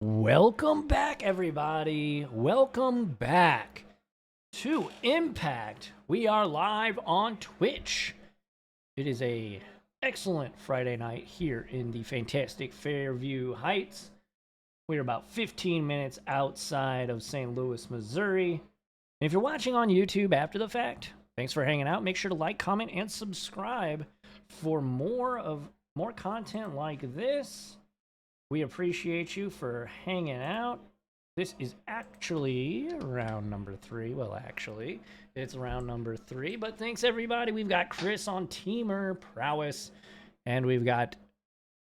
Welcome back, everybody. Welcome back to Impact. We are live on Twitch. It is a excellent Friday night here in the fantastic Fairview Heights. We're about 15 minutes outside of St. Louis, Missouri. And if you're watching on YouTube after the fact, thanks for hanging out. Make sure to like, comment, and subscribe for more content like this. We appreciate you for hanging out. This is actually round number 3. Well, actually, it's round number 3. But thanks, everybody. We've got Chris on Temur Prowess. And we've got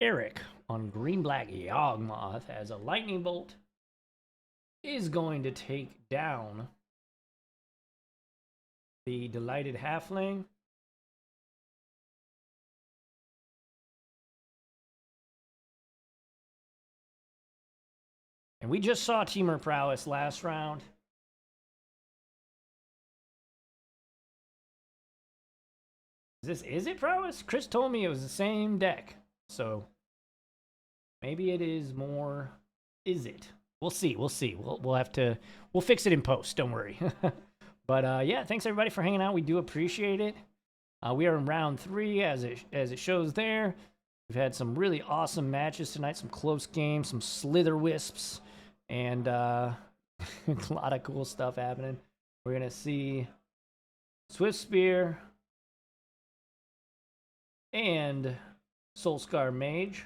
Eric on Green-Black Yawgmoth as a lightning bolt is going to take down the Delighted Halfling. And we just saw Temur Prowess last round. Is it Prowess? Chris told me it was the same deck. So maybe it is more. Is it? We'll see. We'll fix it in post. Don't worry. But yeah, thanks everybody for hanging out. We do appreciate it. We are in round 3 as it shows there. We've had some really awesome matches tonight, some close games, some slither wisps, and a lot of cool stuff happening. We're going to see Swift Spear and Soulscar Mage.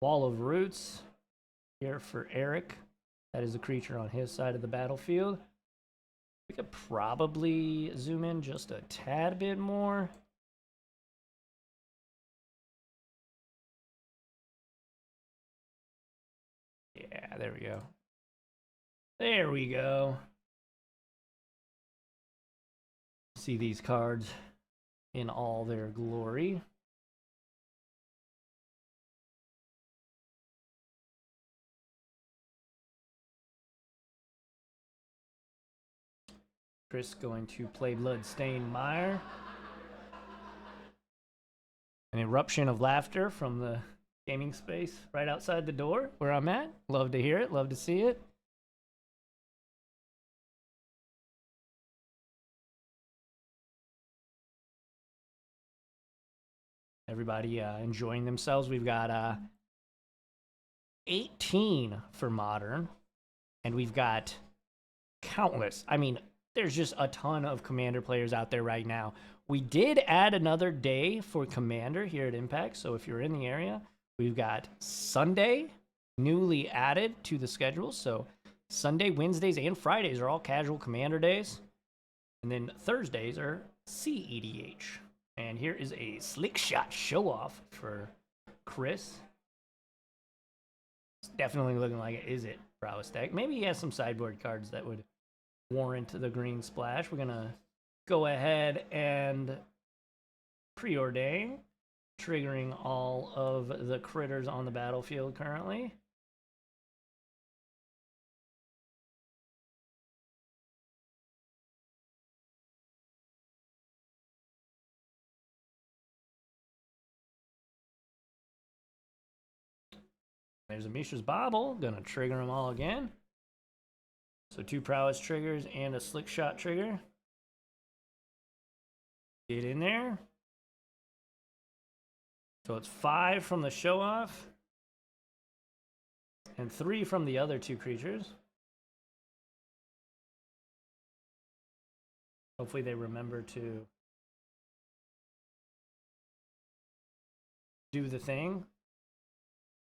Wall of Roots here for Eric. That is a creature on his side of the battlefield. We could probably zoom in just a tad bit more. Yeah, there we go. There we go. See these cards in all their glory. Chris going to play Bloodstained Mire. An eruption of laughter from the gaming space right outside the door where I'm at. Love to hear it. Love to see it. Everybody enjoying themselves. We've got 18 for Modern. And we've got countless. I mean, there's just a ton of Commander players out there right now. We did add another day for Commander here at Impact. So if you're in the area, we've got Sunday newly added to the schedule. So Sunday, Wednesdays, and Fridays are all casual Commander days. And then Thursdays are CEDH. And here is a slick shot show off for Chris. It's definitely looking like it. Is it Prowess deck? Maybe he has some sideboard cards that would warrant the green splash. We're going to go ahead and preordain, triggering all of the critters on the battlefield currently. There's a Mishra's Bobble, gonna trigger them all again. So 2 Prowess triggers and a Slick Shot trigger. Get in there. So it's 5 from the show off. And 3 from the other 2 creatures. Hopefully they remember to do the thing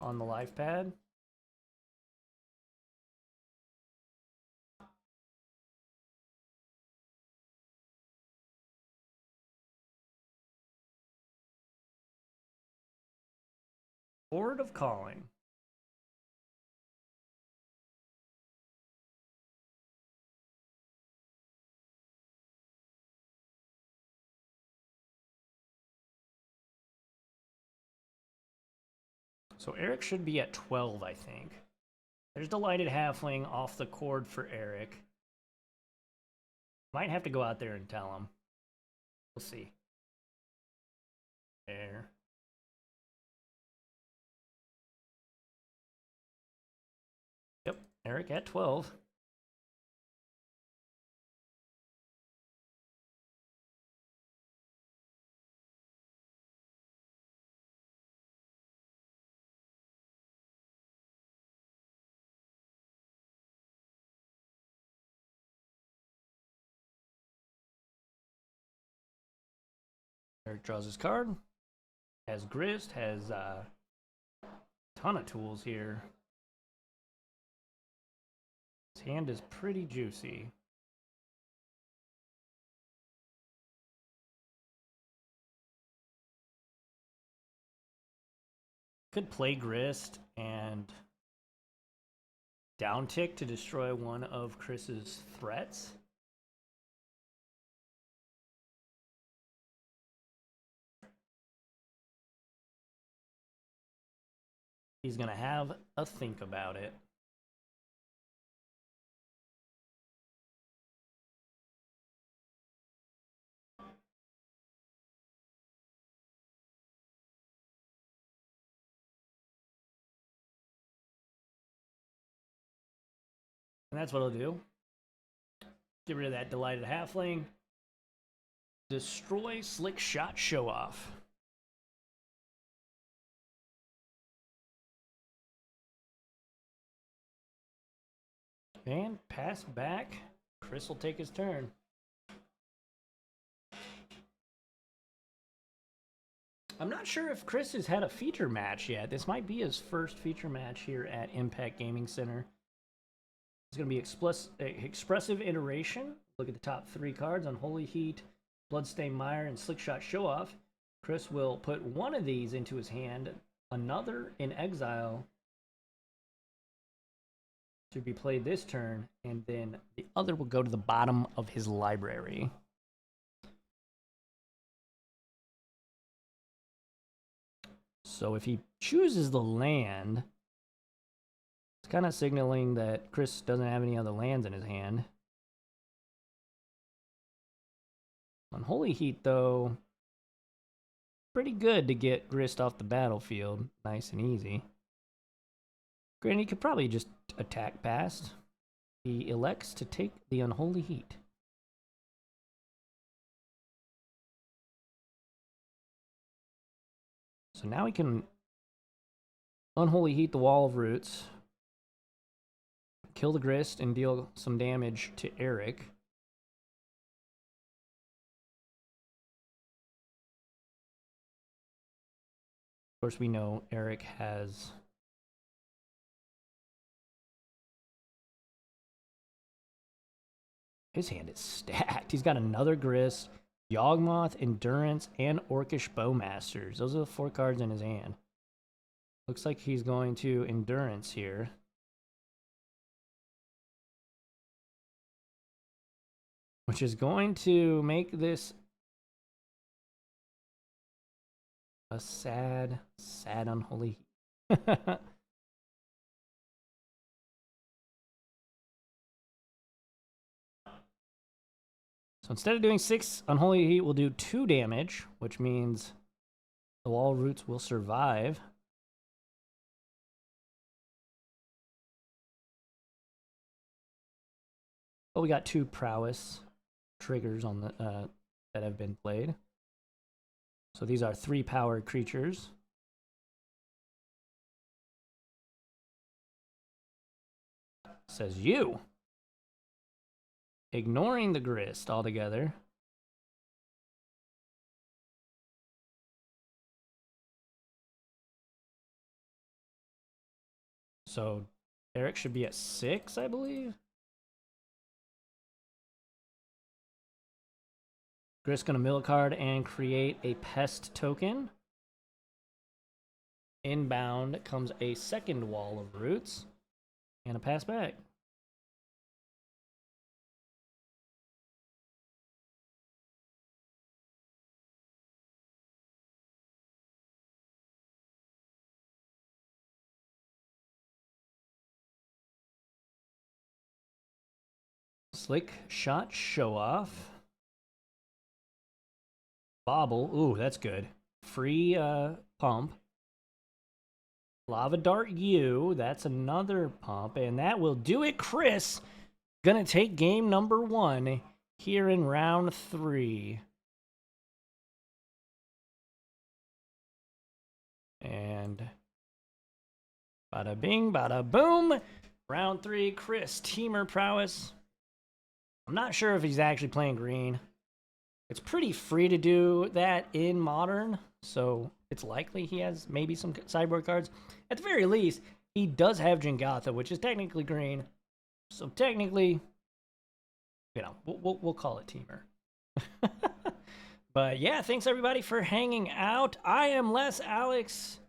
on the life pad. Board of Calling. So Eric should be at 12, I think. There's Delighted Halfling off the cord for Eric. Might have to go out there and tell him. We'll see. There. Eric at 12. Eric draws his card. Has Grist, has a ton of tools here. His hand is pretty juicy. Could play Grist and downtick to destroy one of Chris's threats. He's going to have a think about it. And that's what I'll do. Get rid of that Delighted Halfling. Destroy Slick Shot Show Off. And pass back. Chris will take his turn. I'm not sure if Chris has had a feature match yet. This might be his first feature match here at Impact Gaming Center. It's going to be Expressive Iteration. Look at the top 3 cards: Unholy Heat, Bloodstained Mire, and Slickshot Show Off. Chris will put one of these into his hand, another in exile to be played this turn, and then the other will go to the bottom of his library. So if he chooses the land, it's kind of signaling that Chris doesn't have any other lands in his hand. Unholy Heat, though, pretty good to get Grist off the battlefield. Nice and easy. Granted, he could probably just attack past. He elects to take the Unholy Heat. So now he can Unholy Heat the Wall of Roots, kill the Grist, and deal some damage to Eric. Of course, we know Eric has his hand is stacked. He's got another Grist, Yawgmoth, Endurance, and Orcish Bowmasters. Those are the 4 cards in his hand. Looks like he's going to Endurance here. Which is going to make this a sad, sad Unholy Heat. So instead of doing 6, Unholy Heat will do 2 damage, which means the Wall of Roots will survive. But we got 2 Prowess triggers on the that have been played. So these are 3 powered creatures. Says you. Ignoring the Grist altogether. So Eric should be at 6, I believe. Grist gonna mill a card and create a pest token. Inbound comes a second Wall of Roots and a pass back. Slick Shot Show Off. Bobble. Ooh, that's good. Free pump. Lava Dart U. That's another pump. And that will do it, Chris. Gonna take game number 1 here in round 3. And bada bing, bada boom. Round 3, Chris, Temur Prowess. I'm not sure if he's actually playing green. It's pretty free to do that in Modern, so it's likely he has maybe some sideboard cards. At the very least, he does have Jengatha, which is technically green. So technically, you know, we'll call it Temur. But yeah, thanks everybody for hanging out. I am Les Alex,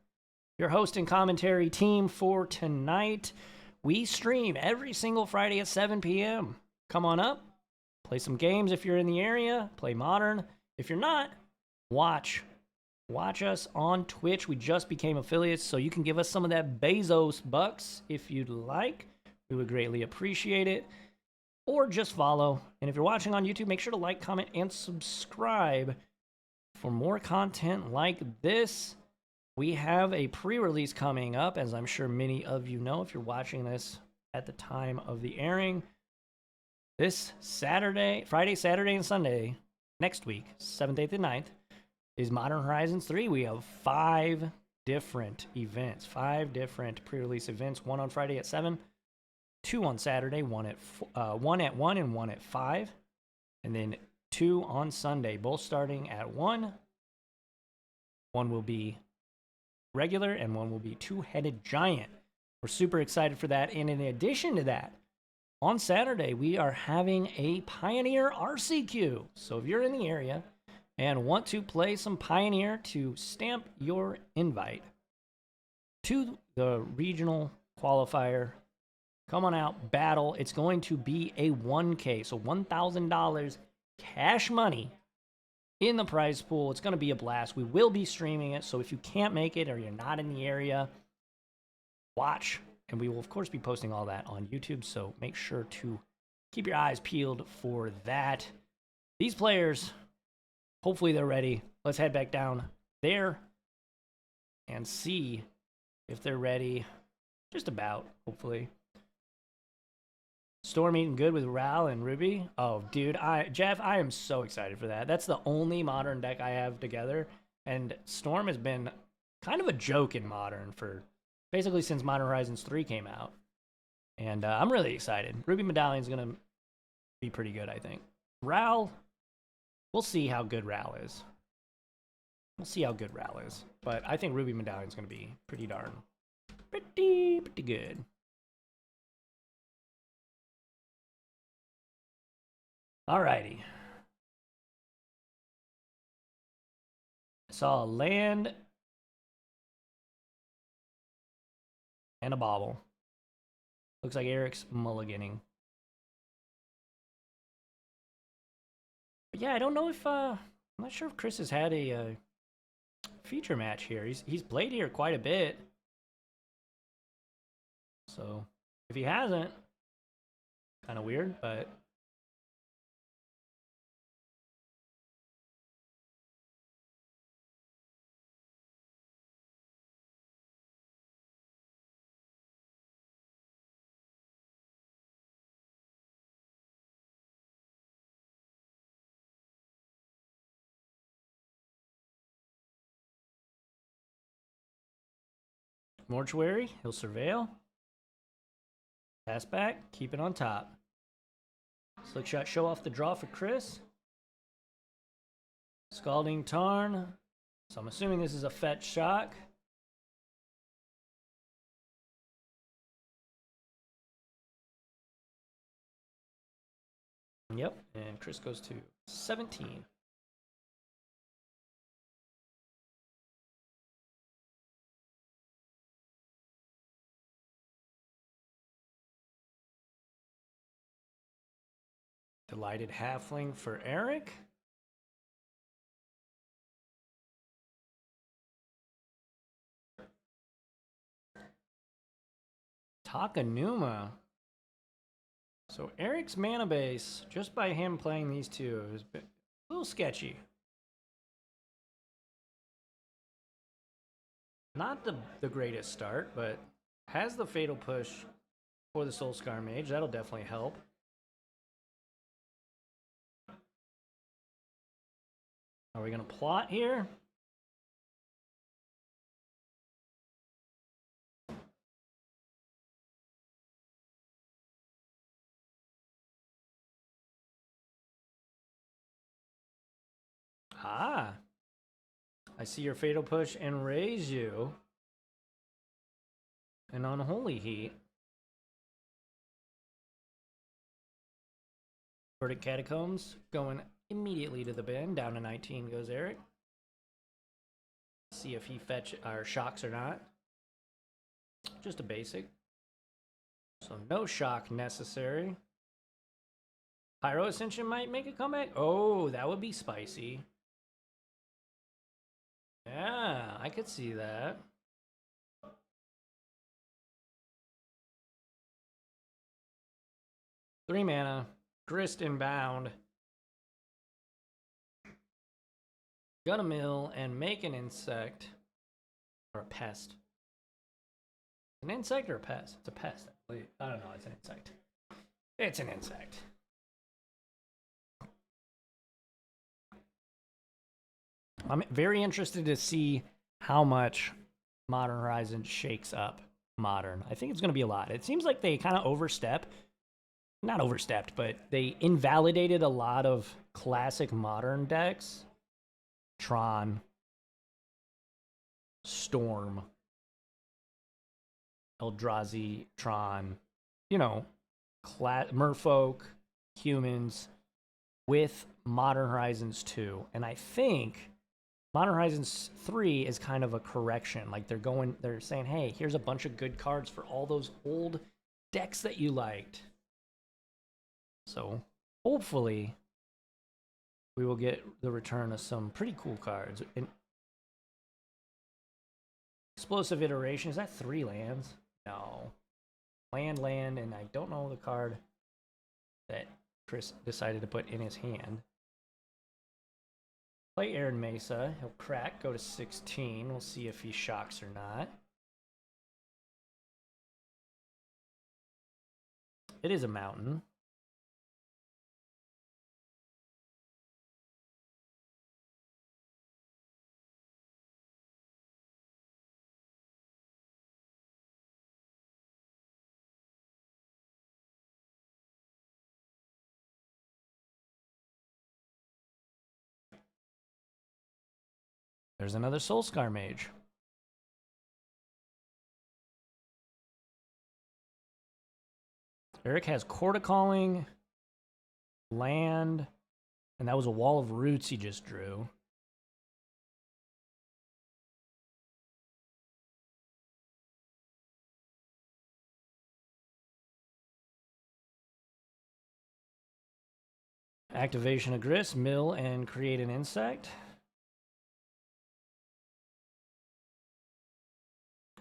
your host and commentary team for tonight. We stream every single Friday at 7 p.m. Come on up, play some games if you're in the area, play Modern. If you're not, watch us on Twitch. We just became affiliates, so you can give us some of that Bezos bucks if you'd like. We would greatly appreciate it. Or just follow. And if you're watching on YouTube, make sure to like, comment, and subscribe for more content like this. We have a pre-release coming up, as I'm sure many of you know if you're watching this at the time of the airing. This Saturday, Friday, Saturday, and Sunday, next week, 7th, 8th, and 9th, is Modern Horizons 3. We have 5 different events, 5 different pre-release events, one on Friday at 7, 2 on Saturday, one at 1 and 1 at 5, and then 2 on Sunday, both starting at 1. One will be regular and one will be two-headed giant. We're super excited for that. And in addition to that, on Saturday, we are having a Pioneer RCQ. So if you're in the area and want to play some Pioneer to stamp your invite to the regional qualifier, come on out, battle. It's going to be a 1K, so $1,000 cash money in the prize pool. It's going to be a blast. We will be streaming it, so if you can't make it or you're not in the area, watch. And we will, of course, be posting all that on YouTube, so make sure to keep your eyes peeled for that. These players, hopefully they're ready. Let's head back down there and see if they're ready. Just about, hopefully. Storm eating good with Ral and Ruby. Oh, dude, Jeff, I am so excited for that. That's the only Modern deck I have together, and Storm has been kind of a joke in Modern for basically since Modern Horizons 3 came out. And I'm really excited. Ruby Medallion's going to be pretty good, I think. Ral, we'll see how good Ral is. We'll see how good Ral is. But I think Ruby Medallion's going to be pretty good. Alrighty. I saw a land and a bauble. Looks like Eric's mulliganing. But yeah, I don't know if I'm not sure if Chris has had a feature match here. He's played here quite a bit. So if he hasn't, kind of weird, but Mortuary, he'll surveil. Pass back, keep it on top. Slick shot, show off the draw for Chris. Scalding Tarn. So I'm assuming this is a fetch shock. Yep, and Chris goes to 17. Delighted Halfling for Eric. Takanuma. So Eric's mana base, just by him playing these two, is a little sketchy. Not the greatest start, but has the Fatal Push for the Soul Scar Mage. That'll definitely help. Are we going to plot here? Ah. I see your Fatal Push and raise you. An Unholy Heat. Verdict Catacombs going immediately to the bin. Down to 19 goes Eric. See if he fetch our shocks or not. Just a basic. So no shock necessary. Pyro Ascension might make a comeback. Oh, that would be spicy. Yeah, I could see that. Three mana. Grist inbound. Gonna mill and make an insect. Or a pest. An insect or a pest? It's a pest, I believe. I don't know, it's an insect. It's an insect. I'm very interested to see how much Modern Horizons shakes up Modern. I think it's going to be a lot. It seems like they kind of not overstepped, but they invalidated a lot of classic Modern decks. Tron, Storm, Eldrazi, Tron, you know, Merfolk, humans, with Modern Horizons 2. And I think Modern Horizons 3 is kind of a correction. Like they're saying, hey, here's a bunch of good cards for all those old decks that you liked. So hopefully we will get the return of some pretty cool cards. Explosive Iteration, is that 3 lands? No. Land, and I don't know the card that Chris decided to put in his hand. Play Aaron Mesa. He'll crack, go to 16. We'll see if he shocks or not. It is a mountain. There's another Soulscar Mage. Eric has Corda Calling, land, and that was a Wall of Roots he just drew. Activation of Grist, mill, and create an insect.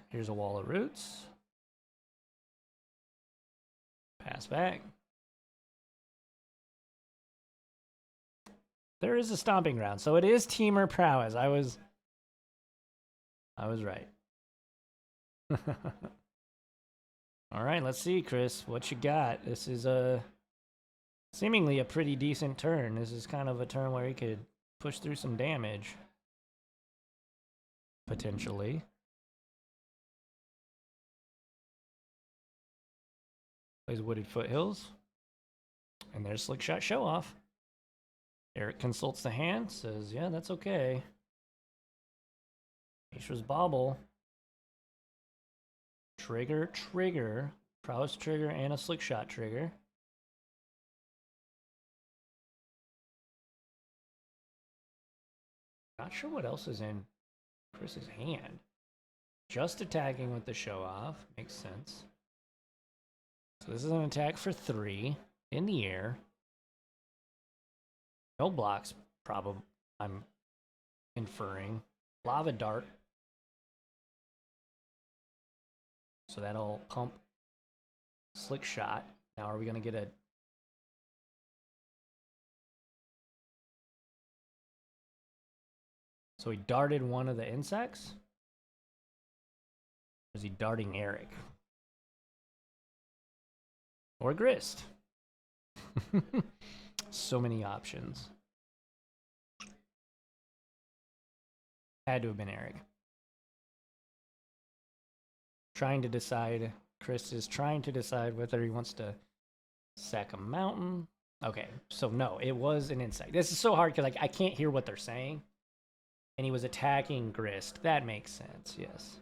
Here's a Wall of Roots. Pass back. There is a stomping ground, so it is Temur Prowess. I was right. All right, let's see, Chris, what you got. This is seemingly a pretty decent turn. This is kind of a turn where he could push through some damage. Potentially. Plays Wooded Foothills. And there's Slick Shot Show Off. Eric consults the hand, says, yeah, that's okay. Mishra's Bauble. Trigger. Prowess trigger and a Slick Shot trigger. Not sure what else is in Chris's hand. Just attacking with the Show Off. Makes sense. So this is an attack for 3 in the air. No blocks, probably, I'm inferring. Lava Dart. So that'll pump Slick Shot. Now are we going to get a... So he darted one of the insects? Is he darting Eric? Or Grist? So many options. Had to have been Eric. Trying to decide. Chris is trying to decide whether he wants to sack a mountain. Okay, so no, it was an insect. This is so hard because I can't hear what they're saying. And he was attacking Grist. That makes sense, yes.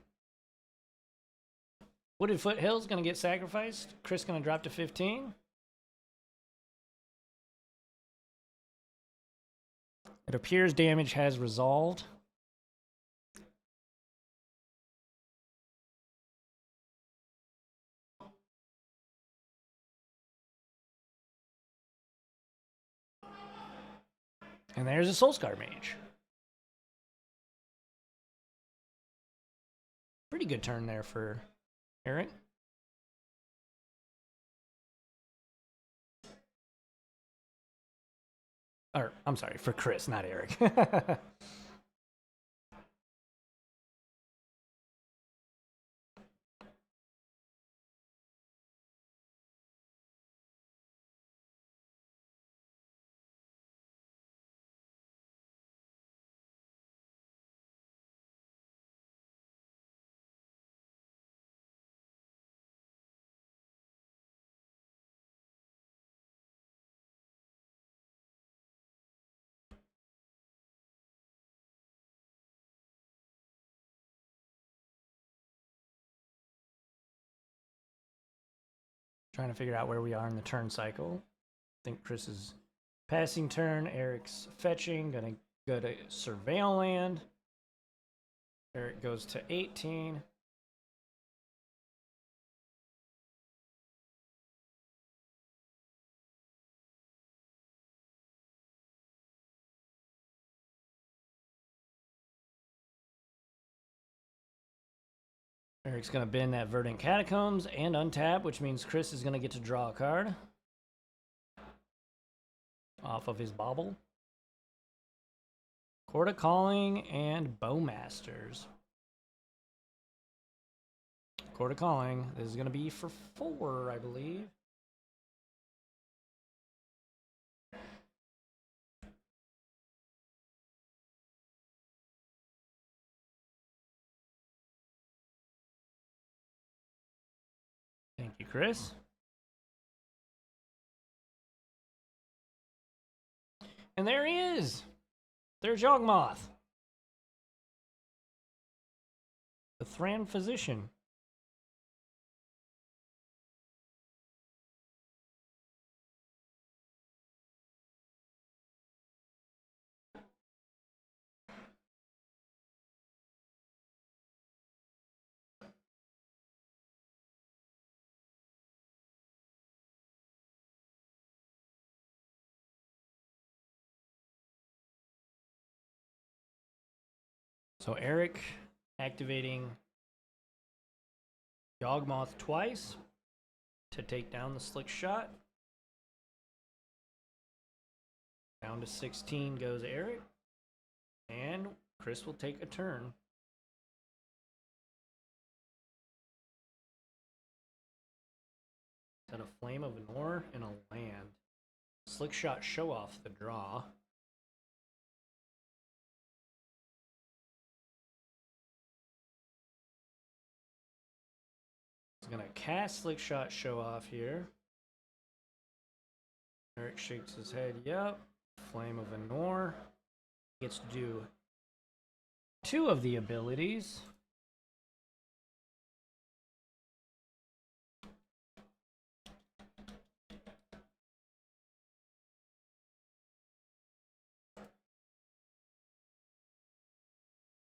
Wooded Foothills going to get sacrificed. Chris going to drop to 15. It appears damage has resolved. And there's a Soulscar Mage. Pretty good turn there for Eric. Or, I'm sorry, for Chris, not Eric. Trying to figure out where we are in the turn cycle. I think Chris is passing turn. Eric's fetching. Gonna go to Surveil Land. Eric goes to 18. Eric's going to bend that Verdant Catacombs and untap, which means Chris is going to get to draw a card off of his bauble. Court of Calling and Bowmasters. Court of Calling. This is going to be for 4, I believe. Thank you, Chris. And there he is. There's Yawgmoth. The Thran Physician. So Eric activating Yawgmoth twice to take down the Slick Shot. Down to 16 goes Eric. And Chris will take a turn. Set a Flame of Nor and a land. Slick Shot show off the draw. He's gonna cast Slick Shot show off here. Eric shakes his head, yep. Flame of Anor. Gets to do 2 of the abilities.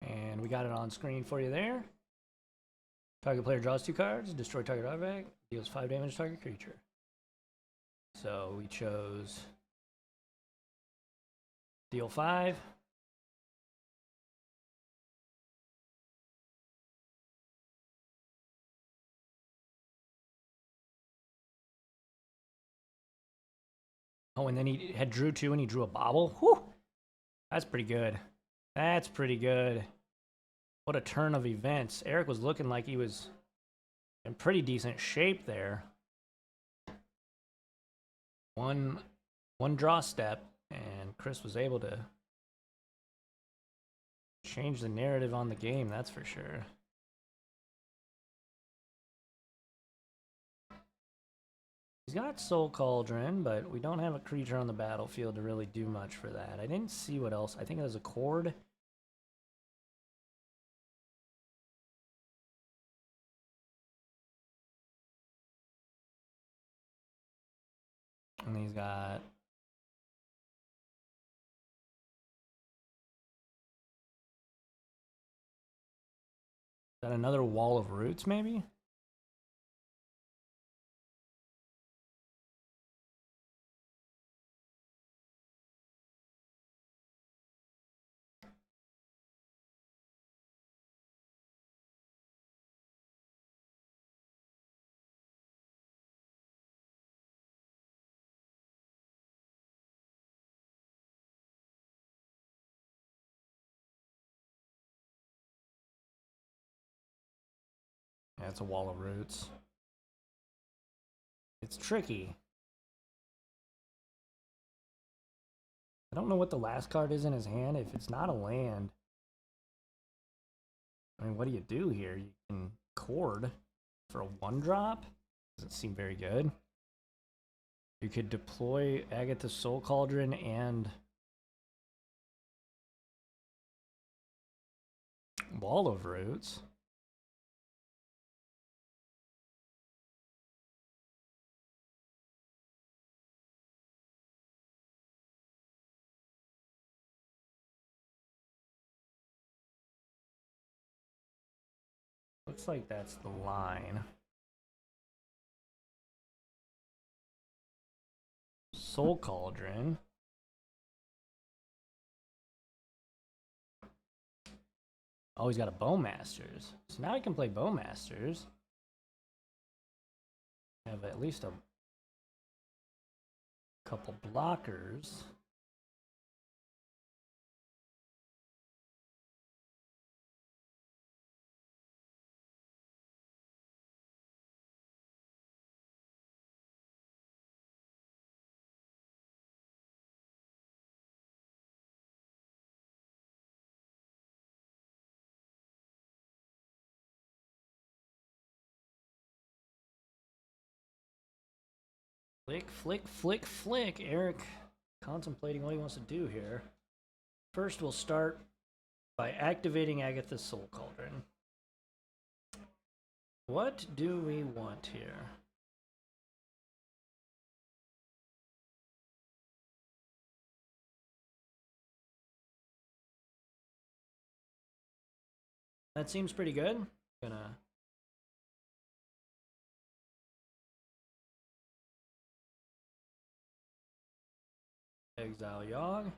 And we got it on screen for you there. Target player draws 2 cards, destroy target artifact, deals 5 damage to target creature. So we chose deal 5. Oh, and then he had drew 2 and he drew a bauble. Whew! That's pretty good. That's pretty good. What a turn of events. Eric was looking like he was In pretty decent shape there. One draw step, and Chris was able to change the narrative on the game, that's for sure. He's got Soul Cauldron, but we don't have a creature on the battlefield to really do much for that. I didn't see what else. I think it was a Cord. And he's got... Is that another Wall of Roots, maybe? Yeah, it's a Wall of Roots. It's tricky. I don't know what the last card is in his hand. If it's not a land, I mean, what do you do here? You can Cord for a 1-drop. Doesn't seem very good. You could deploy Agatha's Soul Cauldron and Wall of Roots. Looks like that's the line. Soul Cauldron. Oh, he's got a Bowmasters. So now he can play Bowmasters. Have at least a couple blockers. Flick, flick, flick, flick. Eric contemplating what he wants to do here. First, we'll start by activating Agatha's Soul Cauldron. What do we want here? That seems pretty good. Gonna exile Yogg.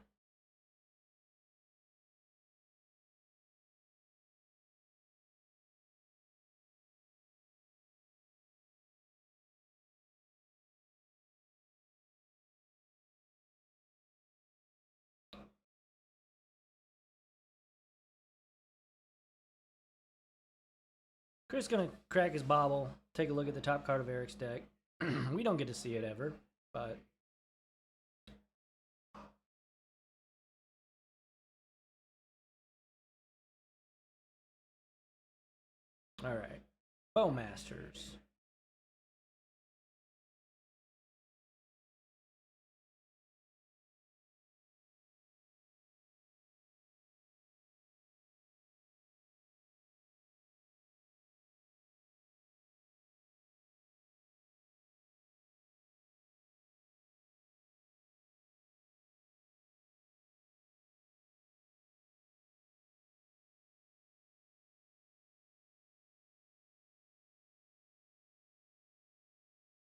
Chris gonna crack his bobble, take a look at the top card of Eric's deck. We don't get to see it ever, but all right. Bowmasters.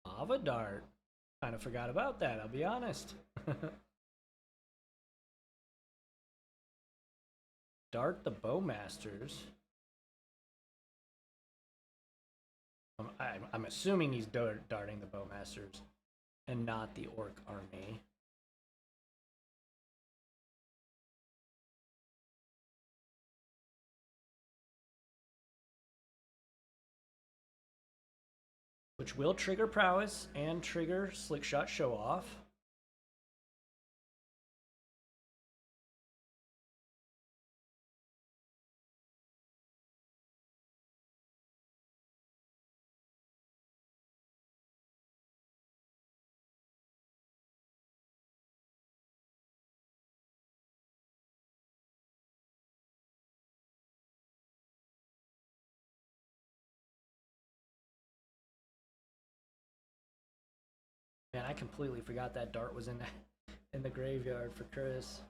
Lava Dart. Kind of forgot about that, I'll be honest. Dart the Bowmasters. I'm assuming he's darting the Bowmasters and not the Orc army. which will trigger Prowess and trigger Slick Shot Show Off. Man, I completely forgot that dart was in the graveyard for Chris.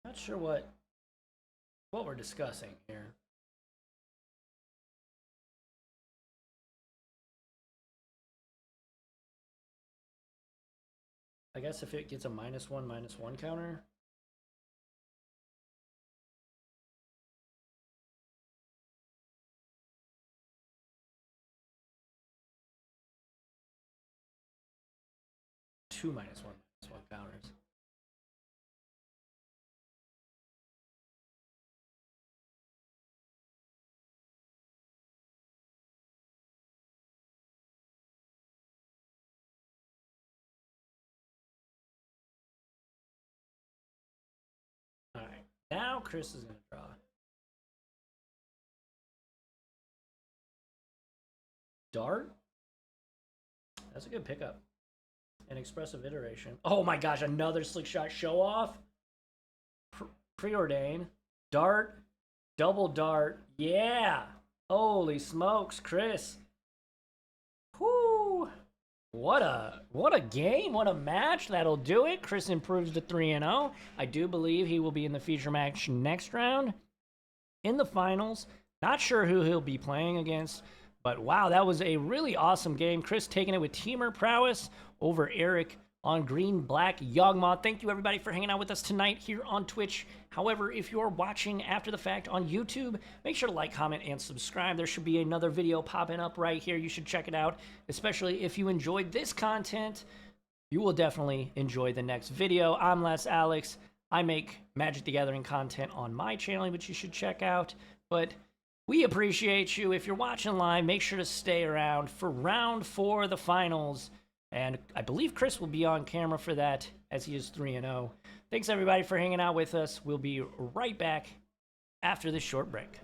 Not sure what we're discussing here. I guess if it gets a -1/-1 counter. Two -1/-1 counters. Alright, now Chris is going to draw. Dart? That's a good pickup. An expressive iteration. Oh my gosh, another Slick Shot Show Off. Preordain. Dart. Double dart. Yeah. Holy smokes, Chris. Whoo. What a game. What a match. That'll do it. Chris improves to 3-0. I do believe he will be in the feature match next round. In the finals. Not sure who he'll be playing against. But wow, that was a really awesome game. Chris taking it with Temur Prowess over Eric on Green Black Yawgmoth. Thank you everybody for hanging out with us tonight here on Twitch. However, if you're watching after the fact on YouTube, make sure to like, comment, and subscribe. There should be another video popping up right here. You should check it out, especially if you enjoyed this content. You will definitely enjoy the next video. I'm Les Alex. I make Magic the Gathering content on my channel, which you should check out. But we appreciate you. If you're watching live, make sure to stay around for round 4 of the finals. And I believe Chris will be on camera for that, as he is 3-0. Thanks, everybody, for hanging out with us. We'll be right back after this short break.